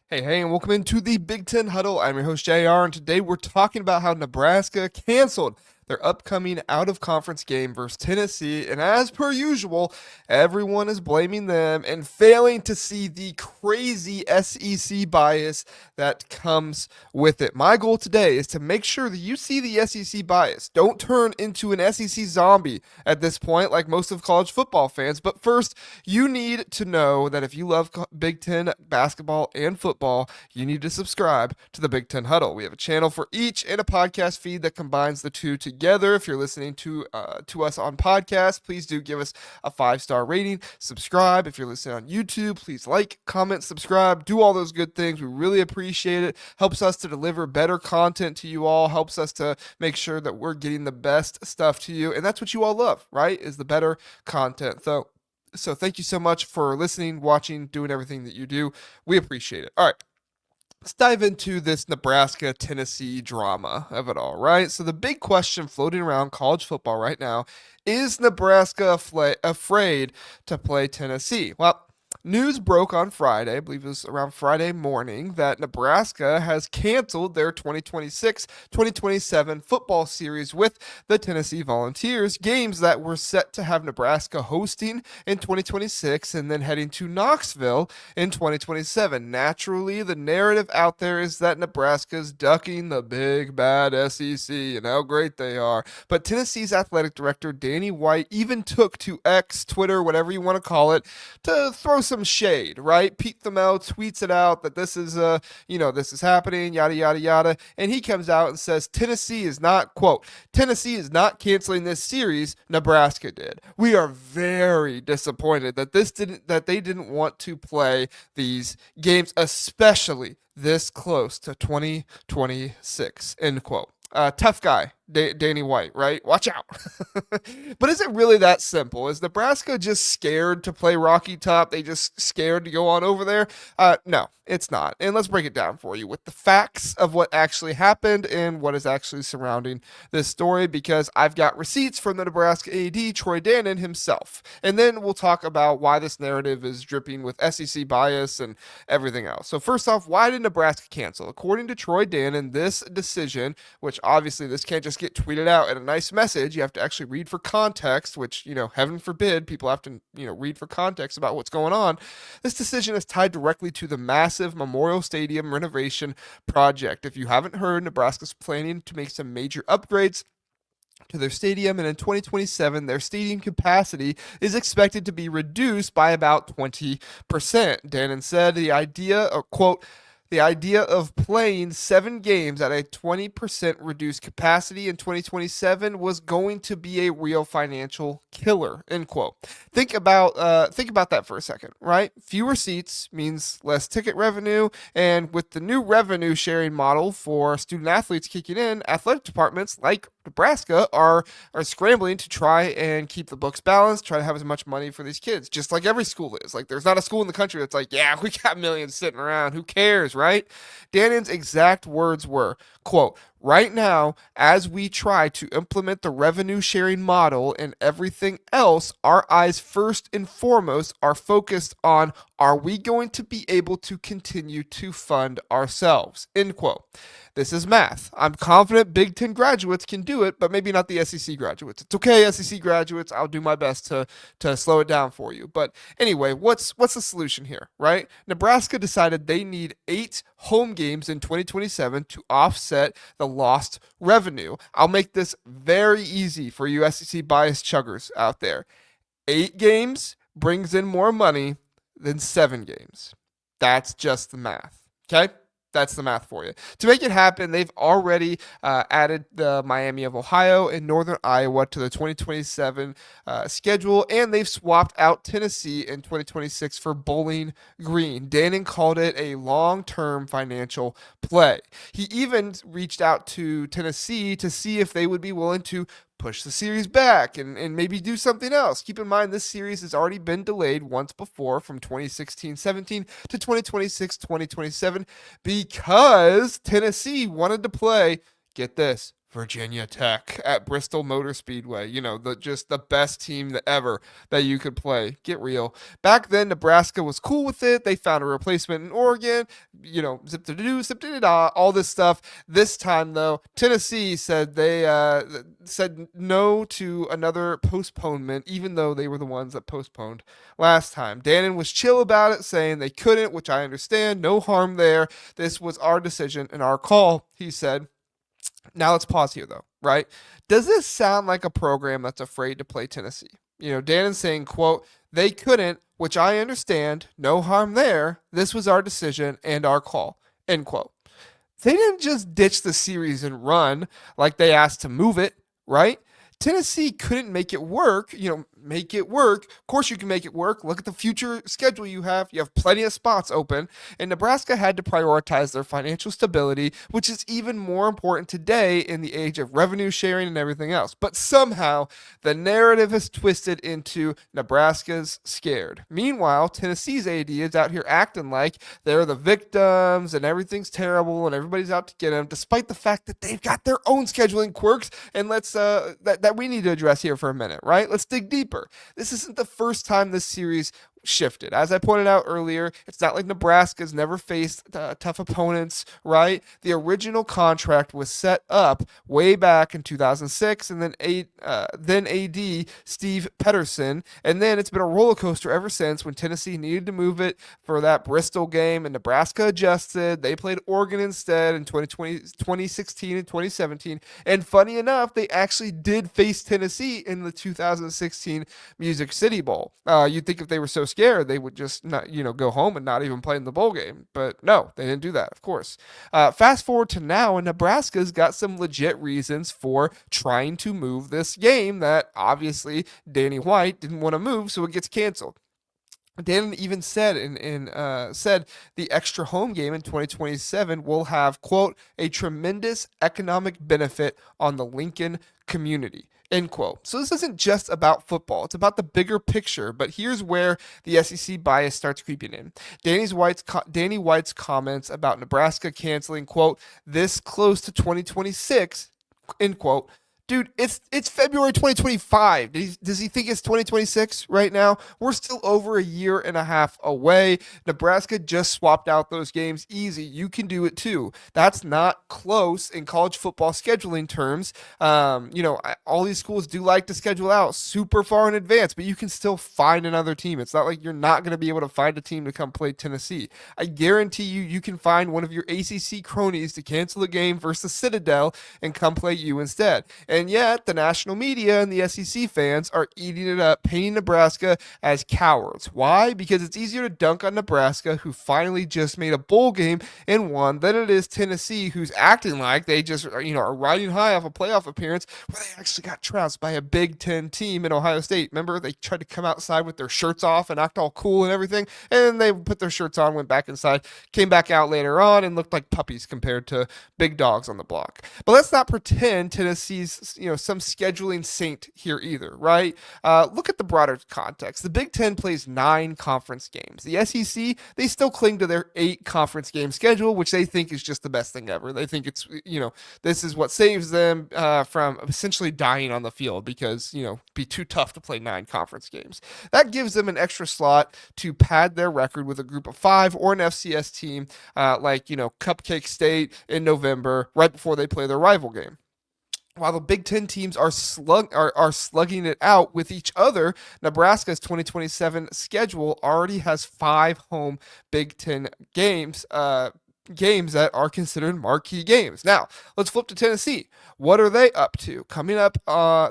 Hey, and welcome into the Big Ten Huddle. I'm your host, JR, and today we're talking about how Nebraska canceled their upcoming out-of-conference game versus Tennessee. And as per usual, everyone is blaming them and failing to see the crazy SEC bias that comes with it. My goal today is to make sure that you see the SEC bias. Don't turn into an SEC zombie at this point, like most of college football fans. But first, you need to know that if you love Big Ten basketball and football, you need to subscribe to the Big Ten Huddle. We have a channel for each and a podcast feed that combines the two together. If you're listening to us on podcast, please do give us a 5-star rating. Subscribe. If you're listening on YouTube, please like, comment, subscribe. Do all those good things. We really appreciate it. Helps us to deliver better content to you all. Helps us to make sure that we're getting the best stuff to you. And that's what you all love, right? Is the better content. So thank you so much for listening, watching, doing everything that you do. We appreciate it. All right. Let's dive into this Nebraska Tennessee drama of it all, right? So, the big question floating around college football right now is Nebraska afraid to play Tennessee? Well, news broke on Friday, I believe it was around Friday morning, that Nebraska has canceled their 2026-2027 football series with the Tennessee Volunteers, games that were set to have Nebraska hosting in 2026 and then heading to Knoxville in 2027. Naturally, the narrative out there is that Nebraska's ducking the big bad SEC and how great they are. But Tennessee's athletic director, Danny White, even took to X, Twitter, whatever you want to call it, to throw some shade, right? Pete Thamel tweets it out that this is this is happening, yada yada yada, and he comes out and says Tennessee is not, quote, Tennessee is not canceling this series, Nebraska did. We are very disappointed that they didn't want to play these games, especially this close to 2026, end quote. Tough guy, Danny White, right? Watch out. But is it really that simple? Is Nebraska just scared to play Rocky Top? They just scared to go on over there? No, it's not. And let's break it down for you with the facts of what actually happened and what is actually surrounding this story, because I've got receipts from the Nebraska AD Troy Dannen himself. And then we'll talk about why this narrative is dripping with SEC bias and everything else. So first off, why did Nebraska cancel? According to Troy Dannen, this decision, which obviously this can't just get tweeted out in a nice message. You have to actually read for context, which, heaven forbid people have to, read for context about what's going on. This decision is tied directly to the massive Memorial Stadium renovation project. If you haven't heard, Nebraska's planning to make some major upgrades to their stadium, and in 2027 their stadium capacity is expected to be reduced by about 20%. Dannen said the idea of playing 7 games at a 20% reduced capacity in 2027 was going to be a real financial killer, end quote. Think about that for a second, right? Fewer seats means less ticket revenue, and with the new revenue sharing model for student athletes kicking in, athletic departments like Nebraska are scrambling to try and keep the books balanced, try to have as much money for these kids, just like every school is. Like, there's not a school in the country that's like, yeah, we got millions sitting around, who cares, right? Dannon's exact words were, quote, right now, as we try to implement the revenue sharing model and everything else, our eyes first and foremost are focused on, are we going to be able to continue to fund ourselves, end quote. This is math. I'm confident Big Ten graduates can do it, but maybe not the SEC graduates. It's okay, SEC graduates. I'll do my best to slow it down for you. But anyway, what's the solution here, right? Nebraska decided they need 8 home games in 2027 to offset the lost revenue. I'll make this very easy for you SEC bias chuggers out there. 8 games brings in more money than 7 games. That's just the math, okay? That's the math for you. To make it happen, they've already added the Miami of Ohio and Northern Iowa to the 2027 schedule, and they've swapped out Tennessee in 2026 for Bowling Green. Dannen called it a long-term financial play. He even reached out to Tennessee to see if they would be willing to push the series back and maybe do something else. Keep in mind, this series has already been delayed once before from 2016-17 to 2026-2027 because Tennessee wanted to play, get this, Virginia Tech at Bristol Motor Speedway. Just the best team that ever that you could play. Get real. Back then, Nebraska was cool with it. They found a replacement in Oregon. Zip-de-doo, zip-de-da, all this stuff. This time, though, Tennessee said they said no to another postponement, even though they were the ones that postponed last time. Dannen was chill about it, saying they couldn't, which I understand. No harm there. This was our decision and our call, he said. Now let's pause here, though, right? Does this sound like a program that's afraid to play Tennessee? Dannon's saying, quote, they couldn't, which I understand, no harm there. This was our decision and our call, end quote. They didn't just ditch the series and run like they asked to move it, right? Tennessee couldn't make it work, make it work. Of course you can make it work. Look at the future schedule you have. You have plenty of spots open. And Nebraska had to prioritize their financial stability, which is even more important today in the age of revenue sharing and everything else. But somehow the narrative has twisted into Nebraska's scared. Meanwhile, Tennessee's AD is out here acting like they're the victims and everything's terrible and everybody's out to get them, despite the fact that they've got their own scheduling quirks. And let's that we need to address here for a minute, right? Let's dig deeper. This isn't the first time this series shifted. As I pointed out earlier, it's not like Nebraska's never faced tough opponents, right? The original contract was set up way back in 2006, and then AD Steve Pedersen, and then it's been a roller coaster ever since when Tennessee needed to move it for that Bristol game, and Nebraska adjusted. They played Oregon instead in 2016 and 2017, and funny enough, they actually did face Tennessee in the 2016 Music City Bowl. You'd think if they were so scared they would just not go home and not even play in the bowl game, but no, they didn't do that, of course. Fast forward to now, and Nebraska's got some legit reasons for trying to move this game that obviously Danny White didn't want to move, so it gets canceled. Dan even said said the extra home game in 2027 will have, quote, a tremendous economic benefit on the Lincoln community, end quote. So this isn't just about football. It's about the bigger picture. But here's where the SEC bias starts creeping in. Danny White's comments about Nebraska canceling, quote, this close to 2026, end quote. Dude, it's February 2025. Does he think it's 2026 right now? We're still over a year and a half away. Nebraska just swapped out those games easy. You can do it too. That's not close in college football scheduling terms. All these schools do like to schedule out super far in advance, but you can still find another team. It's not like you're not going to be able to find a team to come play Tennessee. I guarantee you can find one of your ACC cronies to cancel a game versus the Citadel and come play you instead. And yet, the national media and the SEC fans are eating it up, painting Nebraska as cowards. Why? Because it's easier to dunk on Nebraska, who finally just made a bowl game and won, than it is Tennessee, who's acting like they just are riding high off a playoff appearance where they actually got trounced by a Big Ten team in Ohio State. Remember, they tried to come outside with their shirts off and act all cool and everything, and then they put their shirts on, went back inside, came back out later on, and looked like puppies compared to big dogs on the block. But let's not pretend Tennessee's some scheduling saint here either, right? Look at the broader context. The Big Ten plays 9 conference games. The SEC, they still cling to their 8 conference game schedule, which they think is just the best thing ever. They think it's, this is what saves them from essentially dying on the field because, be too tough to play 9 conference games. That gives them an extra slot to pad their record with a group of 5 or an FCS team like, Cupcake State in November, right before they play their rival game. While the Big Ten teams are slugging it out with each other, Nebraska's 2027 schedule already has 5 home Big Ten games that are considered marquee games. Now, let's flip to Tennessee. What are they up to? Coming up,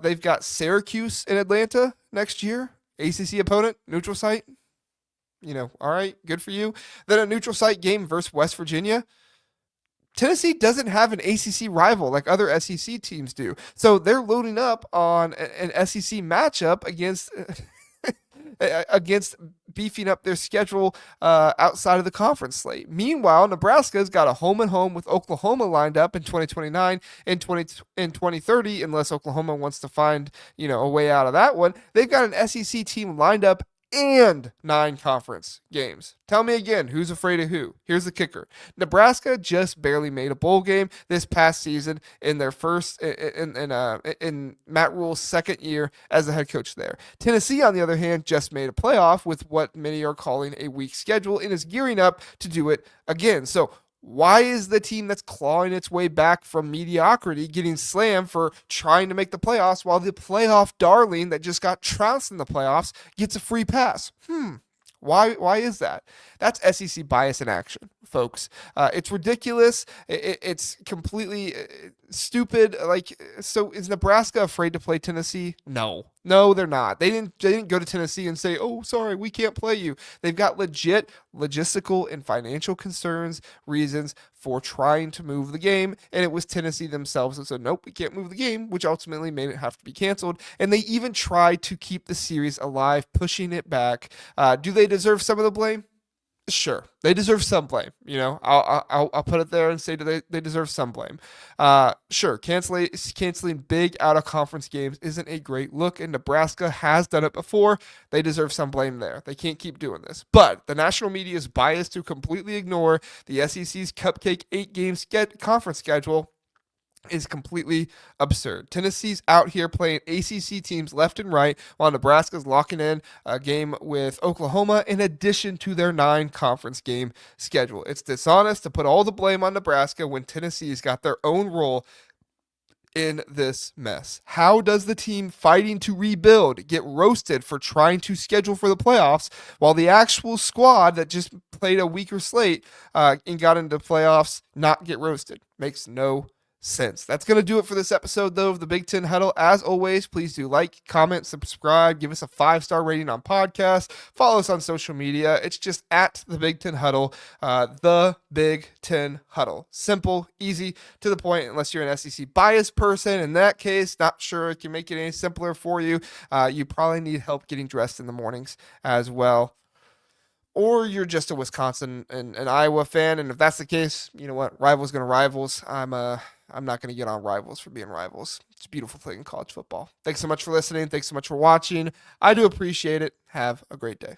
they've got Syracuse in Atlanta next year, ACC opponent, neutral site. All right, good for you. Then a neutral site game versus West Virginia. Tennessee doesn't have an ACC rival like other SEC teams do. So they're loading up on an SEC matchup against beefing up their schedule outside of the conference slate. Meanwhile, Nebraska's got a home-and-home with Oklahoma lined up in 2029 and 2030, unless Oklahoma wants to find a way out of that one. They've got an SEC team lined up and 9 conference games. Tell me again, who's afraid of who? Here's the kicker. Nebraska just barely made a bowl game this past season in their first in Matt Rule's second year as the head coach there. Tennessee, on the other hand, just made a playoff with what many are calling a weak schedule and is gearing up to do it again. So why is the team that's clawing its way back from mediocrity getting slammed for trying to make the playoffs while the playoff darling that just got trounced in the playoffs gets a free pass? Why is that? That's SEC bias in action, folks. It's ridiculous. It's completely stupid. Like, so is Nebraska afraid to play Tennessee? No, they're not. They didn't go to Tennessee and say, "Oh, sorry, we can't play you." They've got legit logistical and financial concerns, reasons for trying to move the game, and it was Tennessee themselves that said, "Nope, we can't move the game," which ultimately made it have to be canceled. And they even tried to keep the series alive, pushing it back. Do they deserve some of the blame? Sure, they deserve some blame. I'll put it there and say they deserve some blame. Sure, canceling big out of conference games isn't a great look, and Nebraska has done it before. They deserve some blame there. They can't keep doing this. But the national media is biased to completely ignore the SEC's cupcake 8-game conference schedule is completely absurd. Tennessee's out here playing ACC teams left and right, while Nebraska's locking in a game with Oklahoma in addition to their 9 conference game schedule. It's dishonest to put all the blame on Nebraska when Tennessee's got their own role in this mess. How does the team fighting to rebuild get roasted for trying to schedule for the playoffs while the actual squad that just played a weaker slate and got into playoffs not get roasted? Makes no sense. That's going to do it for this episode, though, of the Big Ten Huddle. As always, please do like, comment, subscribe, give us a 5-star rating on podcast, follow us on social media. It's just at the Big Ten Huddle, the Big Ten Huddle. Simple, easy, to the point, unless you're an SEC bias person. In that case, not sure it can make it any simpler for you. You probably need help getting dressed in the mornings as well. Or you're just a Wisconsin and Iowa fan, and if that's the case, you know what? Rivals gonna rivals. I'm not gonna get on rivals for being rivals. It's a beautiful thing in college football. Thanks so much for listening. Thanks so much for watching. I do appreciate it. Have a great day.